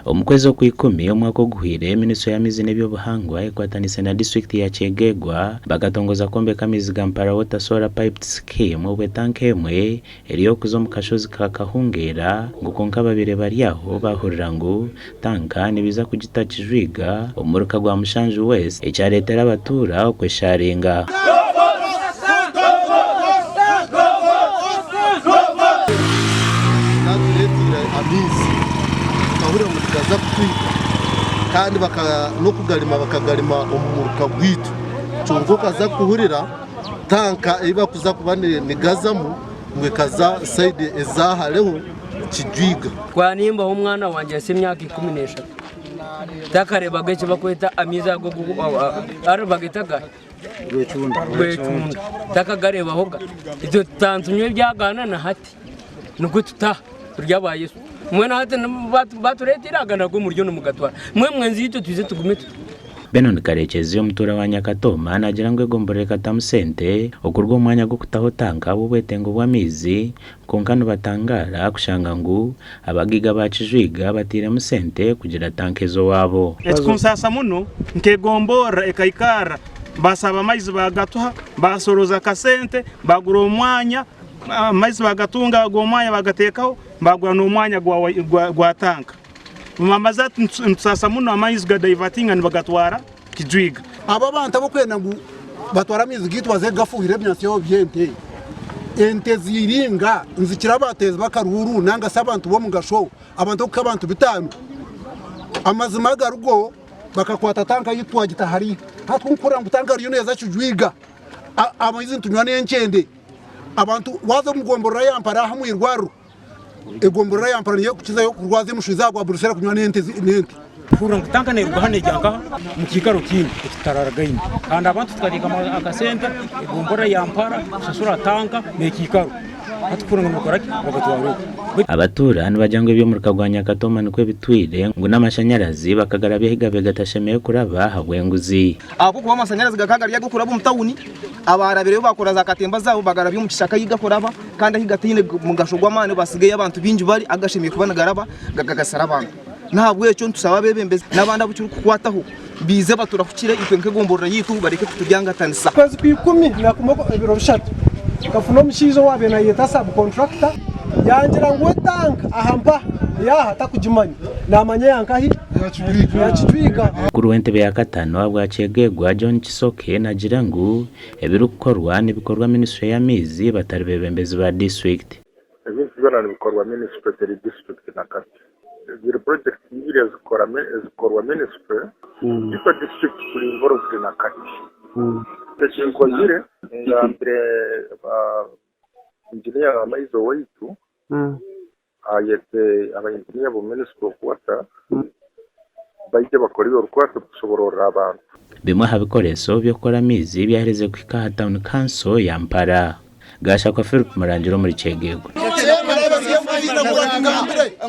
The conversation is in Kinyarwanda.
Omukwezi okw'ikumi omwaka oguhire Minisitule y'Amaizi n'ebyobuhangwa ekwatanise na district ya Kyegegwa bakatongoza kwombeka amaizi ga Mpara Water Solar Piped Scheme obwe tanka emwe eriyokuza omu kashozi ka Kahungeera ngu konka babiri bari aho bahurira ngu tanka nibiza kugita Kijwiga omuruka gwa Mushanju West ekyaretera abatura okwesharinga. Gaza kutwiga kandi no kugarima bakagarima umuruka gwitu cyongo kaza kuhurira tanka iba kuza kuba ni gazamu mwe kaza side ezahaleho Kijwiga kwa nimba umwana wanje ase myaka 16 takareba gace bakweta amiza go ari bagitaga gwecunda takagareba hoga ibyo tantunywe byagana na hati nuko tuta ryabaye mwena hati baturetiraga nago muryo no mugatwara mwe nzi icyo tuze tugume. Benon Karekezi omutura wa Nyakatoma nagira ngo egomborere katamusente okurwa omwanya gwo kutaho tanka bubwetengo bw'amizi konkano batangara kushanga ngu abagiga ba Kijwiga batire musente kugira tanka ezo wabo etikunsasa muno nkegombora ekaikara basaba amaizi bagatuha basoroza kasente bagura omwanya amaizi bagatunga gomwanya bagatekaho bagura no mwanya gwa tanka mamaza ntsasa muno amaizi ga divertinga nibagatwara Kijwiga aba bantu abo kwena ngu batwara amizi gitwaze gafuhire byasyo byente ente ziringa nzikira bateza bakaruru nanga sabantu bo mugasho abantu kabantu bitanu amazima garugo bakakwata tanka yitwa gitahari hatkunkora ngutanga riyo neza Kijwiga amaizi ntunywa n'enkende abantu waza mugombora yampara hamwirwaru egombora yampara niyo kukiza yo kurwaza mushiza gwa burusera kunywa n'ente fura ngutanga ne rugahane jyanka mu kikaro kindi kitararagaine kandi abantu twariga akasente egombora yampara sasura tanka ne kikaro hatufura ngokoraki bagatwara abatura nibajangwe byo muruka gwa Nyakatoma nikwe bitwire ngo n'amashanyarazi bakagarabye higabe gatashemeye kuraba habwenguzi abo kuba amashanyarazi gakagariye gukuraba mu tawuni abarabire bakora za katemba zabo bagarabye mu kishaka yiga kuraba kandi higatine mu gashogwa mane basigaye abantu binji bari agashimiye kubana garaba gagagasara abantu ntabwo eco ntusaba bebembeze nabanda bucuru kukwataho bize batura kukire itwenke gomborora yitu bareke kutujyangatanisa kwezi kwikumi nakumoko ibiro bishatu kafuno mushizo wabe na yeta sub contractor yangira ngo tanka ahampa yaha takujimanya namanye yankahi ya Kijwiga kuri wentebe ya katano abwa Kyegegwa John Kisoke nagira ngo ebirukorwa nibikorwa Minisitule y'Amaizi batari bebembezi ba district ebintu bana bikorwa Minisitule district na kati the project yiri zikorwa Minisitule iko district kuri involved na kati tekinkozire ngambire engineer amaizo waitu ayete abaengineer bo Ministry of Water baije bakoriwe urukwata kusoborora abantu bimwe habikoreso byo kora amizi byahereze ku Ikaha Town Council ya Mpara gasha kwa Philip Marangiro muri Kyegegwa.